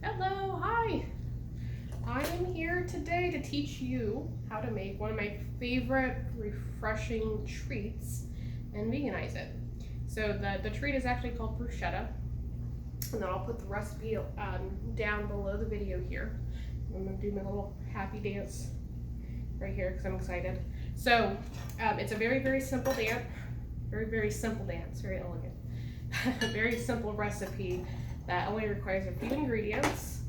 Hello, hi. I am here today to teach you how to make one of my favorite refreshing treats and veganize it. So the treat is actually called bruschetta, and then I'll put the recipe down below the video here. I'm gonna do my little happy dance right here because I'm excited. So it's a very simple dance, very simple dance, very elegant. Very simple recipe that only requires a few ingredients.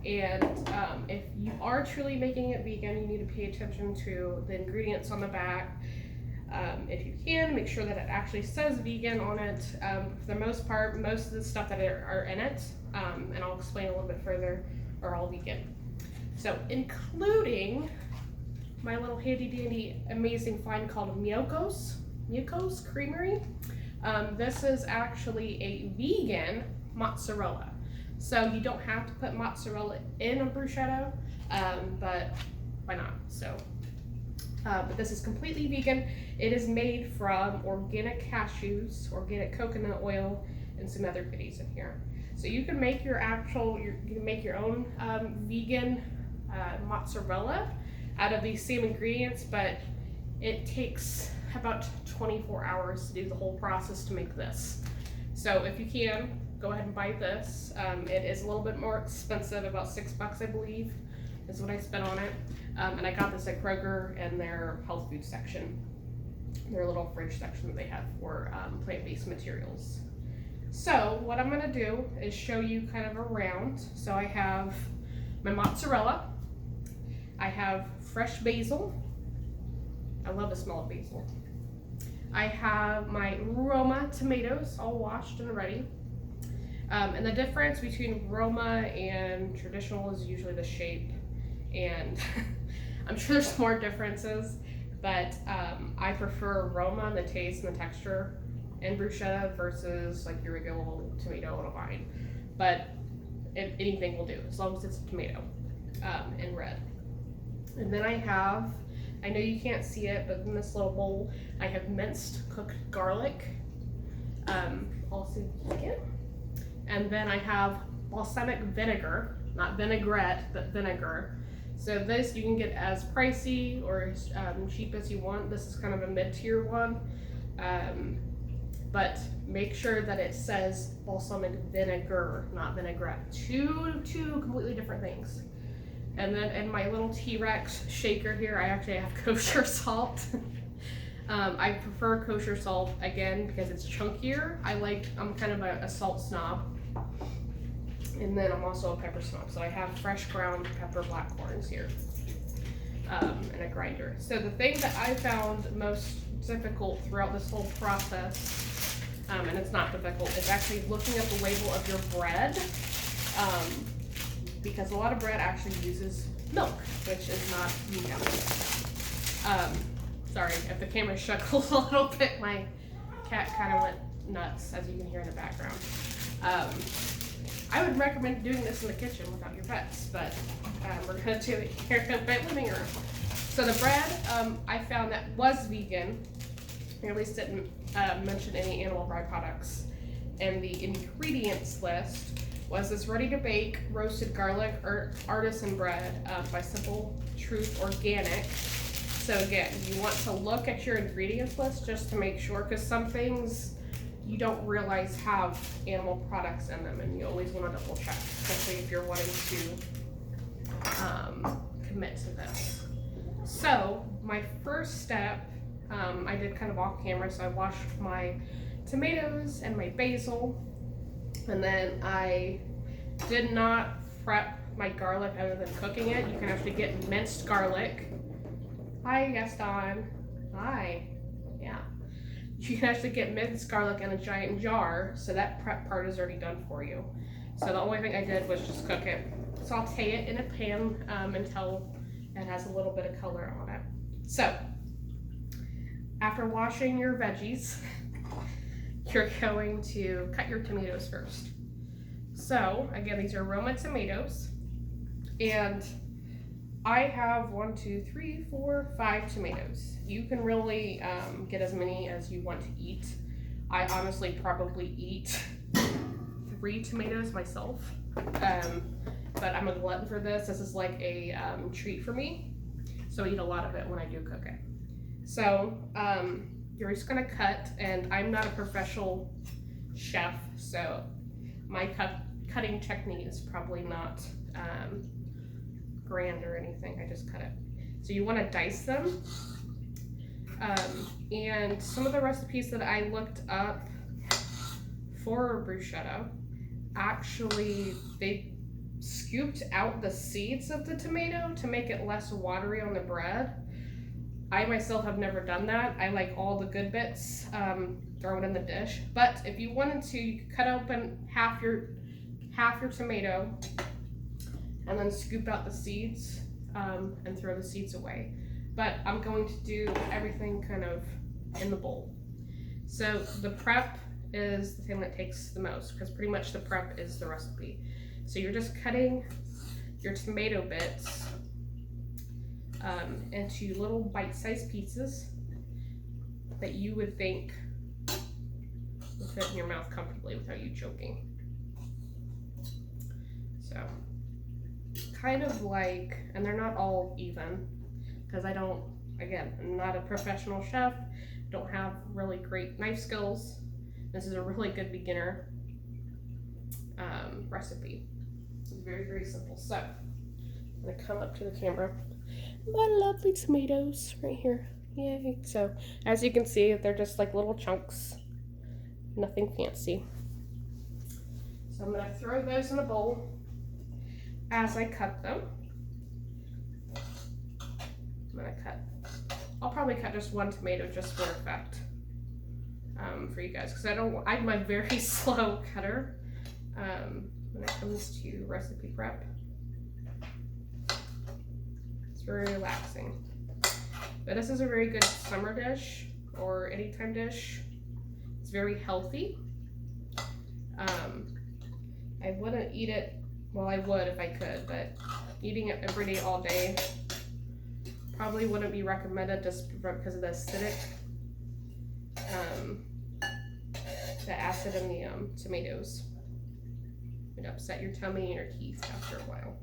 And if you are truly making it vegan, you need to pay attention to the ingredients on the back. If you can, make sure that it actually says vegan on it. For the most part, most of the stuff that are in it, and I'll explain a little bit further, are all vegan. So including my little handy dandy amazing find called Miyoko's Creamery. This is actually a vegan mozzarella. So you don't have to put mozzarella in a bruschetta, but why not? So, but this is completely vegan. It is made from organic cashews, organic coconut oil, and some other goodies in here. So you can make your own vegan mozzarella out of these same ingredients, but it takes about 24 hours to do the whole process to make this. So if you can, go ahead and buy this. It is a little bit more expensive, about $6 I believe is what I spent on it. And I got this at Kroger in their health food section, their little fridge section that they have for plant-based materials. So what I'm gonna do is show you kind of around. So I have my mozzarella, I have fresh basil. I love the smell of basil. I have my Roma tomatoes, all washed and ready. And the difference between Roma and traditional is usually the shape, and I'm sure there's more differences, but I prefer Roma and the taste and the texture in bruschetta versus like your regular tomato on a vine. But anything will do as long as it's a tomato in red. And then I know you can't see it, but in this little bowl, I have minced cooked garlic. I'll see if you can. And then I have balsamic vinegar, not vinaigrette, but vinegar. So this you can get as pricey or as cheap as you want. This is kind of a mid-tier one. But make sure that it says balsamic vinegar, not vinaigrette. Two completely different things. And then in my little T-Rex shaker here, I actually have kosher salt. I prefer kosher salt, again, because it's chunkier. I'm kind of a salt snob. And then I'm also a pepper snob. So I have fresh ground pepper blackcorns here in a grinder. So the thing that I found most difficult throughout this whole process, and it's not difficult, is actually looking at the label of your bread. Because a lot of bread actually uses milk, which is not vegan. Sorry if the camera shook a little bit. My cat kind of went nuts, as you can hear in the background. I would recommend doing this in the kitchen without your pets, but we're gonna do it here in my living room. So the bread I found that was vegan, or at least didn't mention any animal byproducts, and the ingredients list was this ready-to-bake roasted garlic artisan bread by Simple Truth Organic. So again, you want to look at your ingredients list just to make sure, because some things you don't realize have animal products in them, and you always want to double check, especially if you're wanting to commit to this. So my first step, I did kind of off camera, so I washed my tomatoes and my basil. And then I did not prep my garlic other than cooking it. You can actually get minced garlic. Hi, Gaston. Hi. Yeah. You can actually get minced garlic in a giant jar, so that prep part is already done for you. So the only thing I did was just cook it, saute it in a pan until it has a little bit of color on it. So after washing your veggies, you're going to cut your tomatoes first. So again, these are Roma tomatoes, and I have 1, 2, 3, 4, 5 tomatoes. You can really get as many as you want to eat. I honestly probably eat 3 tomatoes myself. but I'm a glutton for this. This is like a treat for me. So I eat a lot of it when I do cook it. So you're just gonna cut, and I'm not a professional chef, so my cutting technique is probably not grand or anything. I just cut it. So you want to dice them. And some of the recipes that I looked up for bruschetta, actually they scooped out the seeds of the tomato to make it less watery on the bread. I myself have never done that. I like all the good bits, throw it in the dish. But if you wanted to, you could cut open half your tomato and then scoop out the seeds and throw the seeds away. But I'm going to do everything kind of in the bowl. So the prep is the thing that takes the most, because pretty much the prep is the recipe. So you're just cutting your tomato bits into little bite-sized pieces that you would think would fit in your mouth comfortably without you choking. So kind of like, and they're not all even, because I'm not a professional chef, don't have really great knife skills. This is a really good beginner recipe. It's very, very simple. So I'm gonna come up to the camera. My lovely tomatoes right here. Yay. So as you can see, they're just like little chunks, nothing fancy. So I'm gonna throw those in a bowl as I cut them. I'll probably cut just one tomato just for effect for you guys, because I'm a very slow cutter when it comes to recipe prep. It's very relaxing. But this is a very good summer dish or anytime dish. It's very healthy. I wouldn't eat it, well, I would if I could, but eating it every day all day probably wouldn't be recommended just because of the acidic, the acid in the tomatoes. It would upset your tummy and your teeth after a while.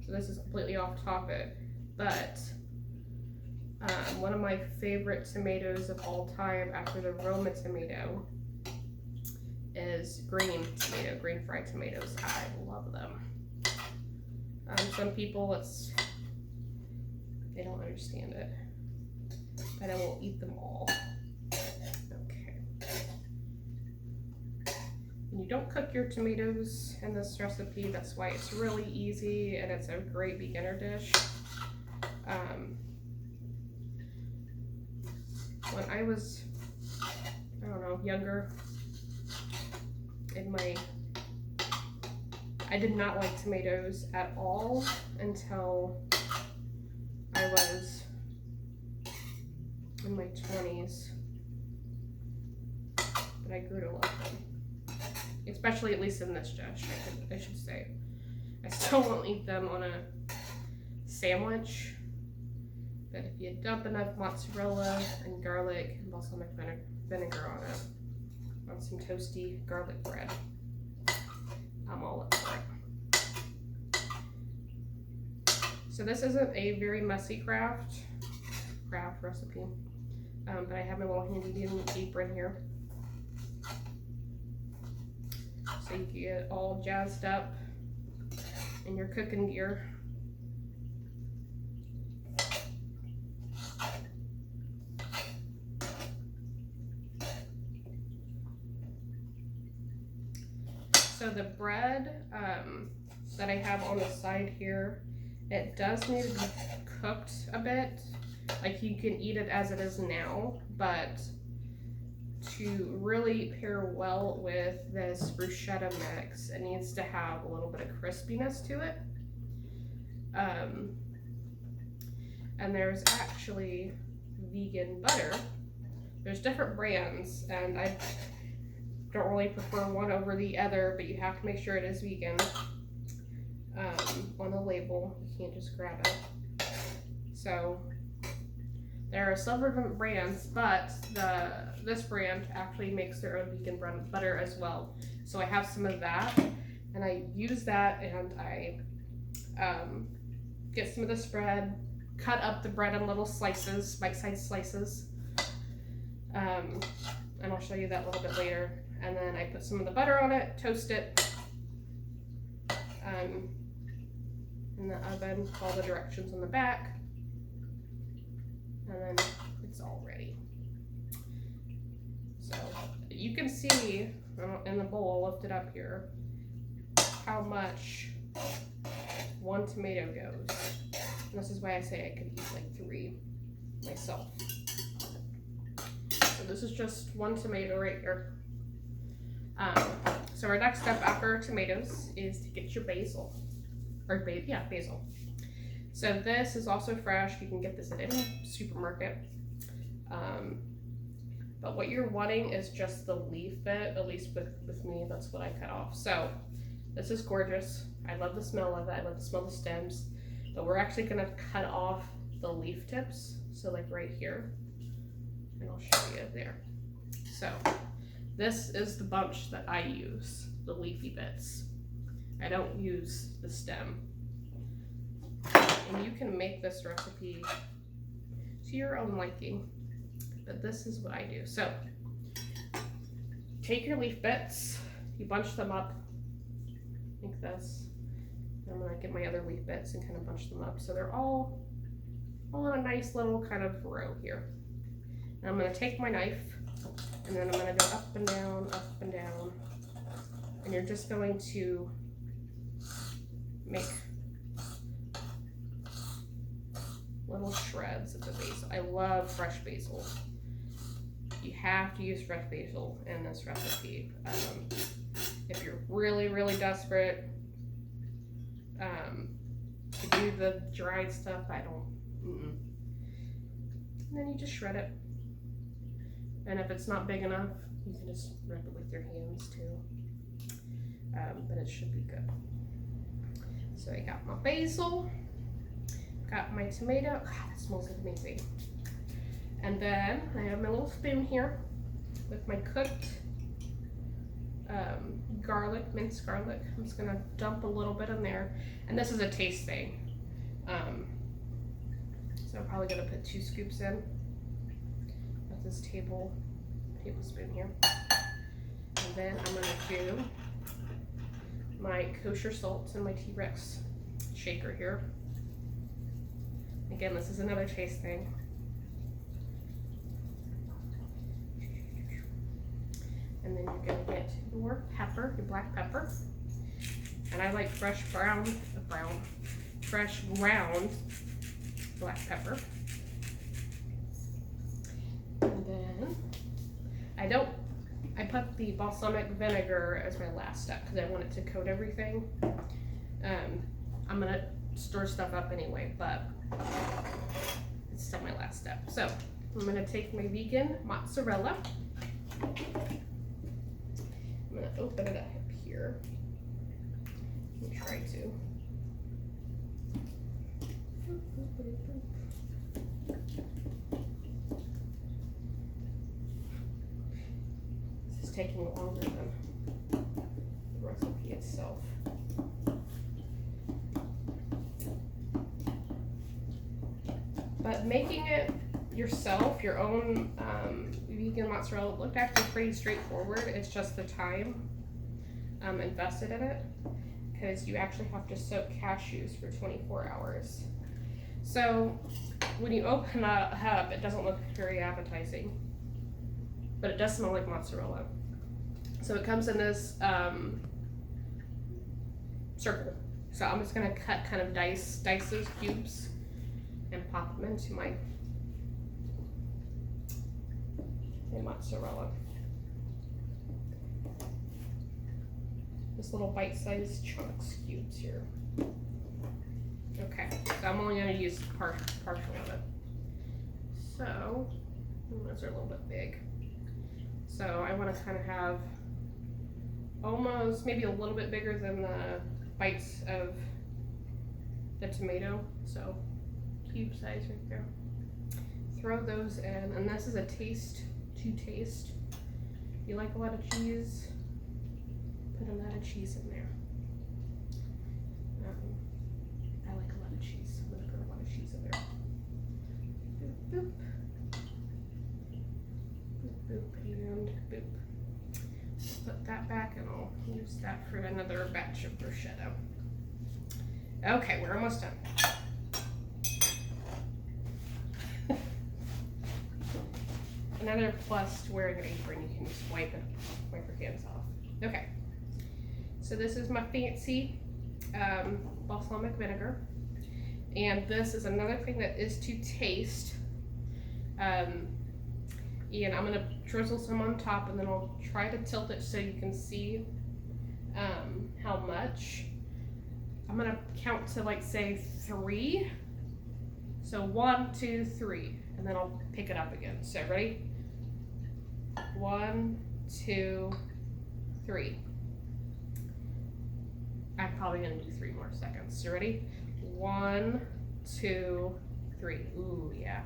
So this is completely off topic, but one of my favorite tomatoes of all time after the Roma tomato is green fried tomatoes. I love them. Some people, they don't understand it, but I will eat them all. Okay. And you don't cook your tomatoes in this recipe. That's why it's really easy and it's a great beginner dish. When I was, younger, I did not like tomatoes at all until I was in my 20s, but I grew to love them, especially at least in this dish, I should say. I still won't eat them on a sandwich, but if you dump enough mozzarella and garlic and balsamic vinegar on it, on some toasty garlic bread, I'm all up for it. So this isn't a very messy craft recipe, but I have my little handy apron here, so you can get all jazzed up in your cooking gear. So the bread that I have on the side here, it does need to be cooked a bit. Like, you can eat it as it is now, but to really pair well with this bruschetta mix, it needs to have a little bit of crispiness to it. And there's actually vegan butter. There's different brands, and I don't really prefer one over the other, but you have to make sure it is vegan on the label. You can't just grab it. So There are several different brands, but this brand actually makes their own vegan bread butter as well. So I have some of that, and I use that, and I get some of this bread, cut up the bread in little slices, bite-sized slices, and I'll show you that a little bit later. And then I put some of the butter on it, toast it in the oven, follow the directions on the back, and then it's all ready. So you can see in the bowl, I'll lift it up here, how much one tomato goes. And this is why I say I could eat like 3 myself. So this is just 1 tomato right here. So our next step after tomatoes is to get your basil. Basil. So this is also fresh. You can get this at any supermarket. But what you're wanting is just the leaf bit, at least with me, that's what I cut off. So this is gorgeous. I love the smell of it. I love the smell of the stems. But we're actually gonna cut off the leaf tips. So like right here, and I'll show you there. So this is the bunch that I use, the leafy bits. I don't use the stem. And you can make this recipe to your own liking, but this is what I do. So take your leaf bits, you bunch them up like this. I'm gonna get my other leaf bits and kind of bunch them up so they're all on a nice little kind of row here. And I'm gonna take my knife, and then I'm gonna go up and down, and you're just going to make little shreds of the basil. I love fresh basil. You have to use fresh basil in this recipe. If you're really, really desperate to do the dried stuff, I don't. And then you just shred it. And if it's not big enough, you can just rip it with your hands too. But it should be good. So I got my basil, got my tomato. God, that smells amazing. And then I have my little spoon here with my cooked garlic, minced garlic. I'm just gonna dump a little bit in there. And this is a taste thing. So I'm probably gonna put 2 scoops in at this tablespoon here. And then I'm gonna do my kosher salt and my T-Rex shaker here. Again, this is another taste thing. And then you're gonna get your pepper, your black pepper. And I like fresh ground black pepper. And then I put the balsamic vinegar as my last step because I want it to coat everything. I'm gonna stir stuff up anyway, but it's still my last step. So I'm gonna take my vegan mozzarella. I'm gonna open it up here. Let me try to. This is taking longer than the recipe itself. But making it yourself, your own vegan mozzarella, looked actually pretty straightforward. It's just the time invested in it, because you actually have to soak cashews for 24 hours. So when you open it up, it doesn't look very appetizing, but it does smell like mozzarella. So it comes in this circle. So I'm just gonna cut kind of dice those cubes and pop them into my mozzarella. Just little bite-sized chunks, cubes here. Okay, so I'm only going to use partial of it. So, those are a little bit big. So I want to kind of have almost, maybe a little bit bigger than the bites of the tomato. So, cube size right there. throw those in, and this is a taste to taste. If you like a lot of cheese, put a lot of cheese in there. I like a lot of cheese. I'm gonna put a lot of cheese in there. Boop, boop. Boop, boop, and boop. Put that back and I'll use that for another batch of bruschetta. Okay, we're almost done. Another plus to wearing an apron, you can just wipe your hands off. Okay, so this is my fancy balsamic vinegar, and this is another thing that is to taste. And I'm gonna drizzle some on top, and then I'll try to tilt it so you can see how much. I'm gonna count to like say 3. So 1, 2, 3, and then I'll pick it up again. So ready? 1, 2, 3. I'm probably gonna do 3 more seconds. You ready? 1, 2, 3. Ooh, yeah.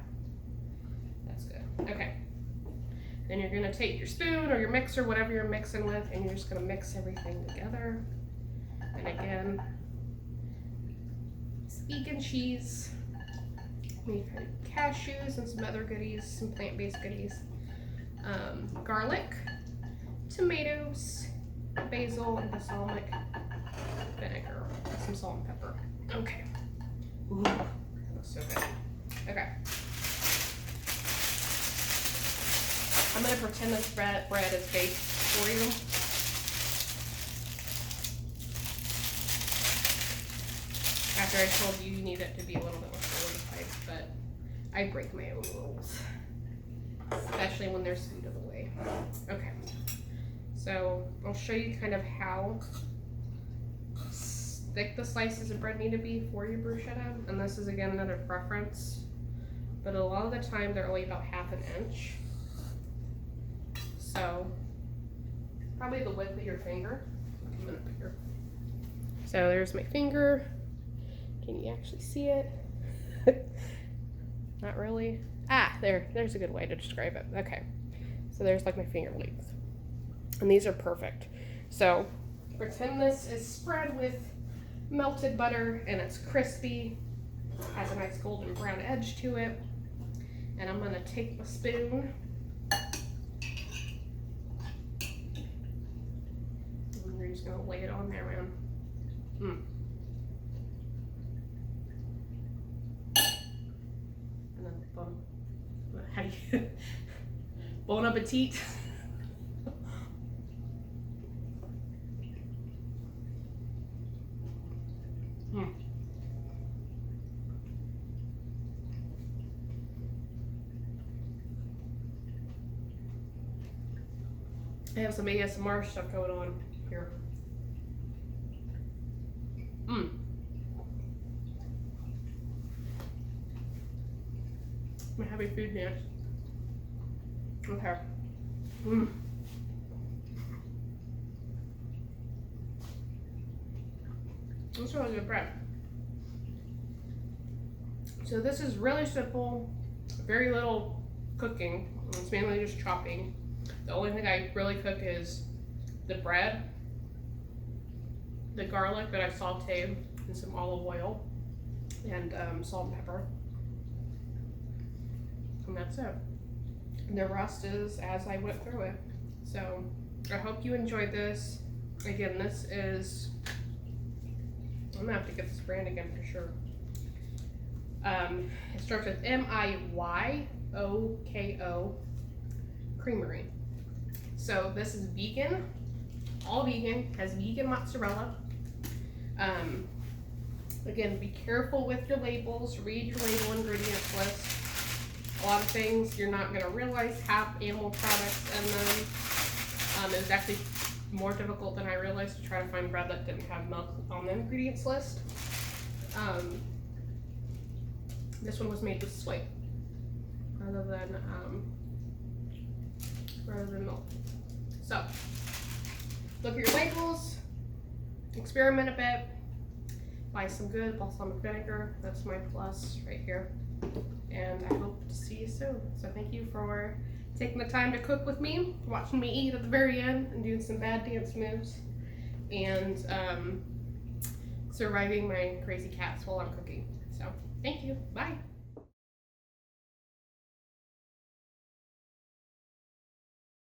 That's good. Okay. Then you're gonna take your spoon or your mixer, whatever you're mixing with, and you're just gonna mix everything together. And again, it's vegan cheese. We've had cashews and some other goodies, some plant-based goodies. Garlic, tomatoes, basil, and balsamic vinegar, some salt and pepper. Okay. Ooh, that looks so good. Okay. I'm gonna pretend this bread is baked for you. After I told you need it to be a little bit more solidified, but I break my own rules, especially when there's food in the way. Okay, so I'll show you kind of how thick the slices of bread need to be for your bruschetta, and this is again another preference, but a lot of the time they're only about 1/2 inch. So probably the width of your finger. I'm gonna put your. So there's my finger. Can you actually see it? Not really. Ah, there's a good way to describe it. Okay, so there's like my finger length, and these are perfect. So pretend this is spread with melted butter and it's crispy, has a nice golden brown edge to it, and I'm gonna take my spoon and we're just gonna lay it on there, man. And then how do you bon appetit? I have some ASMR stuff going on here. I'm having food dance. Okay. This is really good bread. So this is really simple, very little cooking. It's mainly just chopping. The only thing I really cook is the bread, the garlic that I sauteed in some olive oil, and salt and pepper. And that's it. And the rest is as I went through it. So I hope you enjoyed this. Again, this is, I'm gonna have to get this brand again for sure. It starts with Miyoko Creamery. So this is vegan, all vegan, has vegan mozzarella. Again, be careful with your labels, read your label ingredients list. A lot of things you're not gonna realize have animal products in them. It was actually more difficult than I realized to try to find bread that didn't have milk on the ingredients list. This one was made with soy rather than milk. So look at your labels, experiment a bit, buy some good balsamic vinegar. That's my plus right here. and I hope to see you soon. So thank you for taking the time to cook with me, watching me eat at the very end and doing some bad dance moves, and surviving my crazy cats while I'm cooking. So thank you. Bye.